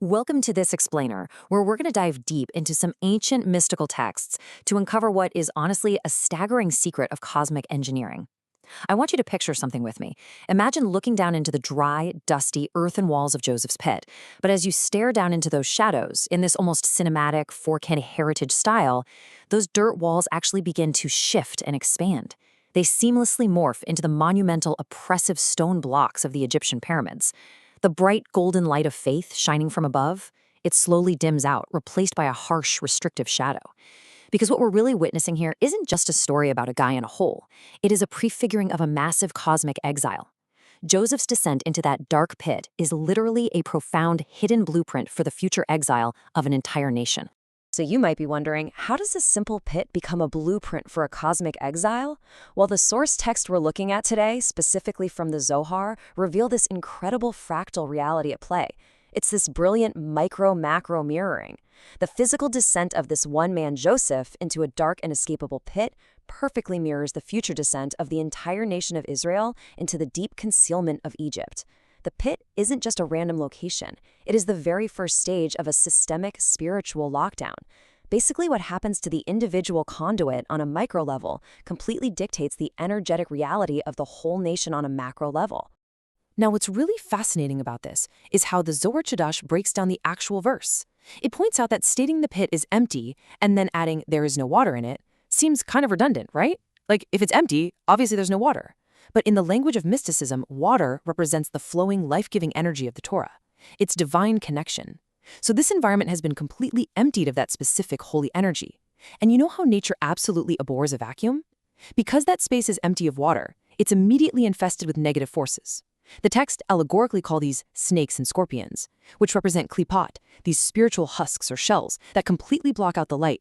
Welcome to this explainer, where we're going to dive deep into some ancient mystical texts to uncover what is honestly a staggering secret of cosmic engineering. I want you to picture something with me. Imagine looking down into the dry, dusty earthen walls of Joseph's pit. But as you stare down into those shadows, in this almost cinematic 4K heritage style, those dirt walls actually begin to shift and expand. They seamlessly morph into the monumental, oppressive stone blocks of the Egyptian pyramids. The bright golden light of faith shining from above, it slowly dims out, replaced by a harsh, restrictive shadow. Because what we're really witnessing here isn't just a story about a guy in a hole. It is a prefiguring of a massive cosmic exile. Joseph's descent into that dark pit is literally a profound hidden blueprint for the future exile of an entire nation. So you might be wondering, how does a simple pit become a blueprint for a cosmic exile? Well, the source text we're looking at today, specifically from the Zohar, reveal this incredible fractal reality at play. It's this brilliant micro-macro mirroring. The physical descent of this one man Joseph into a dark and inescapable pit perfectly mirrors the future descent of the entire nation of Israel into the deep concealment of Egypt. The pit isn't just a random location. It is the very first stage of a systemic spiritual lockdown. Basically, what happens to the individual conduit on a micro level completely dictates the energetic reality of the whole nation on a macro level. Now, what's really fascinating about this is how the Zohar Chadash breaks down the actual verse. It points out that stating the pit is empty and then adding there is no water in it seems kind of redundant, right? Like, if it's empty, obviously there's no water. But in the language of mysticism, water represents the flowing, life-giving energy of the Torah. It's divine connection. So this environment has been completely emptied of that specific holy energy. And you know how nature absolutely abhors a vacuum? Because that space is empty of water, it's immediately infested with negative forces. The text allegorically call these snakes and scorpions, which represent klipot, these spiritual husks or shells that completely block out the light.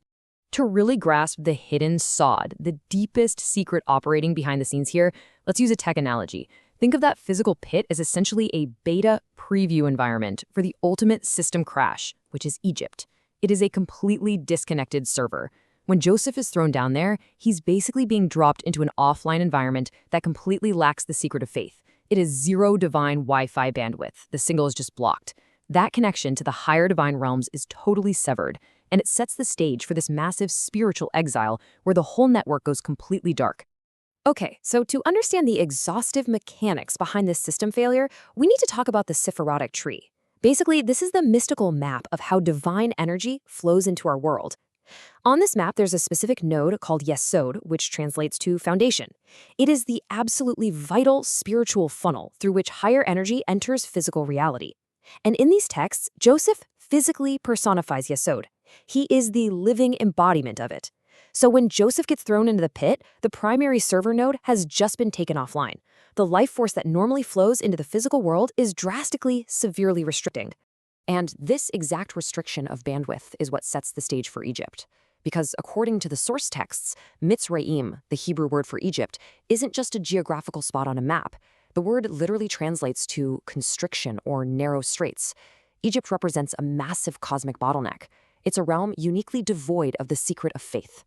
To really grasp the hidden sod, the deepest secret operating behind the scenes here, let's use a tech analogy. Think of that physical pit as essentially a beta preview environment for the ultimate system crash, which is Egypt. It is a completely disconnected server. When Joseph is thrown down there, he's basically being dropped into an offline environment that completely lacks the secret of faith. It is zero divine Wi-Fi bandwidth. The signal is just blocked. That connection to the higher divine realms is totally severed, and it sets the stage for this massive spiritual exile where the whole network goes completely dark. Okay, so to understand the exhaustive mechanics behind this system failure, we need to talk about the Sephirah tree. Basically, this is the mystical map of how divine energy flows into our world. On this map, there's a specific node called Yesod, which translates to foundation. It is the absolutely vital spiritual funnel through which higher energy enters physical reality. And in these texts, Joseph physically personifies Yesod. He is the living embodiment of it. So when Joseph gets thrown into the pit, the primary server node has just been taken offline. The life force that normally flows into the physical world is drastically, severely restricting. And this exact restriction of bandwidth is what sets the stage for Egypt. Because according to the source texts, Mitzrayim, the Hebrew word for Egypt, isn't just a geographical spot on a map. The word literally translates to constriction or narrow straits. Egypt represents a massive cosmic bottleneck. It's a realm uniquely devoid of the secret of faith.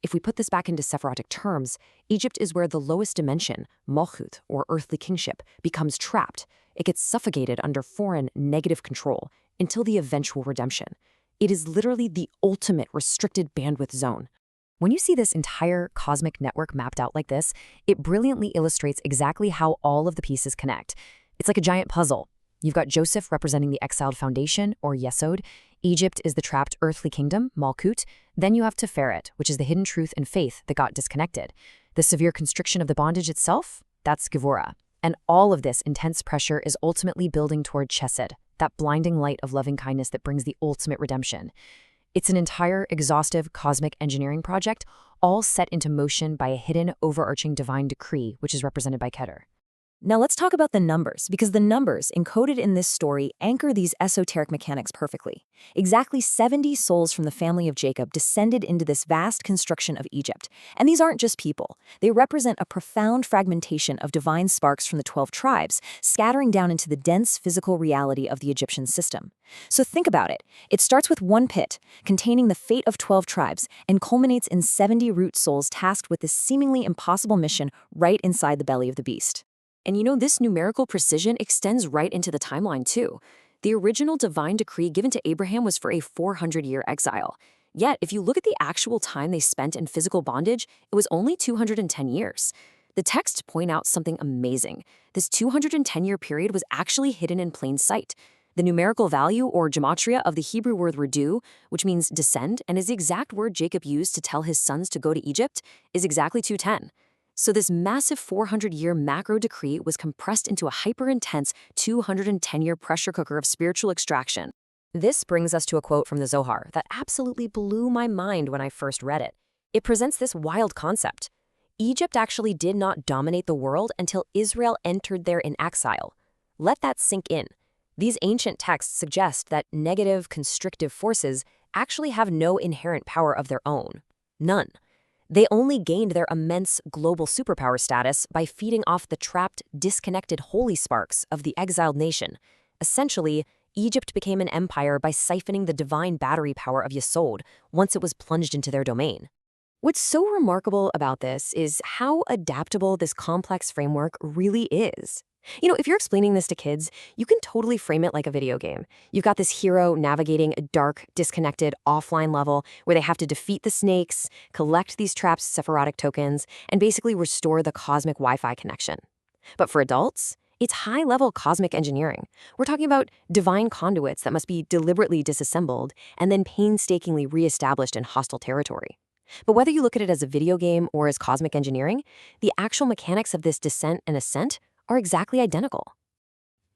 If we put this back into Sephirotic terms, Egypt is where the lowest dimension, Malchut, or earthly kingship, becomes trapped. It gets suffocated under foreign, negative control until the eventual redemption. It is literally the ultimate restricted bandwidth zone. When you see this entire cosmic network mapped out like this, it brilliantly illustrates exactly how all of the pieces connect. It's like a giant puzzle. You've got Joseph representing the exiled foundation, or Yesod. Egypt is the trapped earthly kingdom, Malkut. Then you have Tiferet, which is the hidden truth and faith that got disconnected. The severe constriction of the bondage itself, that's Gevurah. And all of this intense pressure is ultimately building toward Chesed, that blinding light of loving kindness that brings the ultimate redemption. It's an entire, exhaustive cosmic engineering project, all set into motion by a hidden, overarching divine decree, which is represented by Keter. Now let's talk about the numbers, because the numbers encoded in this story anchor these esoteric mechanics perfectly. Exactly 70 souls from the family of Jacob descended into this vast construction of Egypt. And these aren't just people. They represent a profound fragmentation of divine sparks from the 12 tribes, scattering down into the dense physical reality of the Egyptian system. So think about it. It starts with one pit, containing the fate of 12 tribes, and culminates in 70 root souls tasked with this seemingly impossible mission right inside the belly of the beast. And you know, this numerical precision extends right into the timeline too. The original divine decree given to Abraham was for a 400-year exile. Yet, if you look at the actual time they spent in physical bondage, it was only 210 years. The texts point out something amazing. This 210-year period was actually hidden in plain sight. The numerical value or gematria of the Hebrew word redu, which means descend and is the exact word Jacob used to tell his sons to go to Egypt, is exactly 210. So this massive 400-year macro decree was compressed into a hyper-intense 210-year pressure cooker of spiritual extraction. This brings us to a quote from the Zohar that absolutely blew my mind when I first read it. It presents this wild concept. Egypt actually did not dominate the world until Israel entered there in exile. Let that sink in. These ancient texts suggest that negative, constrictive forces actually have no inherent power of their own. None. They only gained their immense global superpower status by feeding off the trapped, disconnected holy sparks of the exiled nation. Essentially, Egypt became an empire by siphoning the divine battery power of Yesod once it was plunged into their domain. What's so remarkable about this is how adaptable this complex framework really is. If you're explaining this to kids, you can totally frame it like a video game. You've got this hero navigating a dark, disconnected, offline level where they have to defeat the snakes, collect these trapped Sephirotic tokens, and basically restore the cosmic Wi-Fi connection. But for adults, it's high-level cosmic engineering. We're talking about divine conduits that must be deliberately disassembled and then painstakingly reestablished in hostile territory. But whether you look at it as a video game or as cosmic engineering, the actual mechanics of this descent and ascent are exactly identical.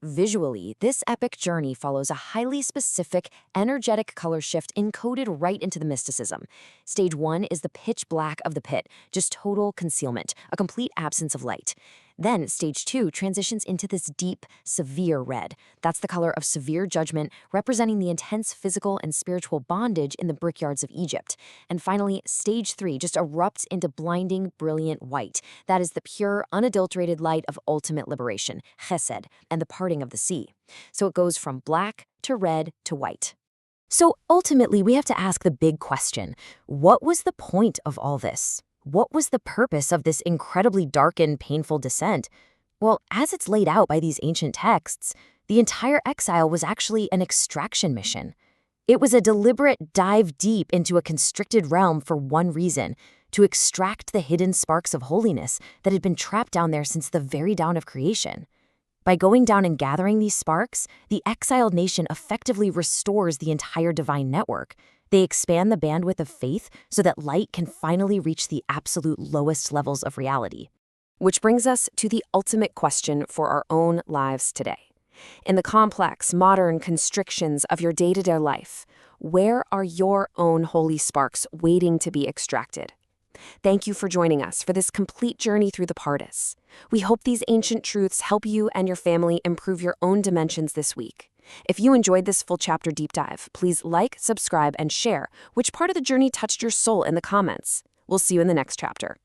Visually, this epic journey follows a highly specific, energetic color shift encoded right into the mysticism. Stage 1 is the pitch black of the pit, just total concealment, a complete absence of light. Then, stage 2 transitions into this deep, severe red. That's the color of severe judgment, representing the intense physical and spiritual bondage in the brickyards of Egypt. And finally, stage 3 just erupts into blinding, brilliant white. That is the pure, unadulterated light of ultimate liberation, chesed, and the parting of the sea. So it goes from black to red to white. So ultimately, we have to ask the big question: what was the point of all this? What was the purpose of this incredibly dark and painful descent? Well, as it's laid out by these ancient texts, the entire exile was actually an extraction mission. It was a deliberate dive deep into a constricted realm for one reason: to extract the hidden sparks of holiness that had been trapped down there since the very dawn of creation. By going down and gathering these sparks, the exiled nation effectively restores the entire divine network. They expand the bandwidth of faith so that light can finally reach the absolute lowest levels of reality. Which brings us to the ultimate question for our own lives today. In the complex, modern constrictions of your day-to-day life, where are your own holy sparks waiting to be extracted? Thank you for joining us for this complete journey through the Pardes. We hope these ancient truths help you and your family improve your own dimensions this week. If you enjoyed this full chapter deep dive, please like, subscribe, and share which part of the journey touched your soul in the comments. We'll see you in the next chapter.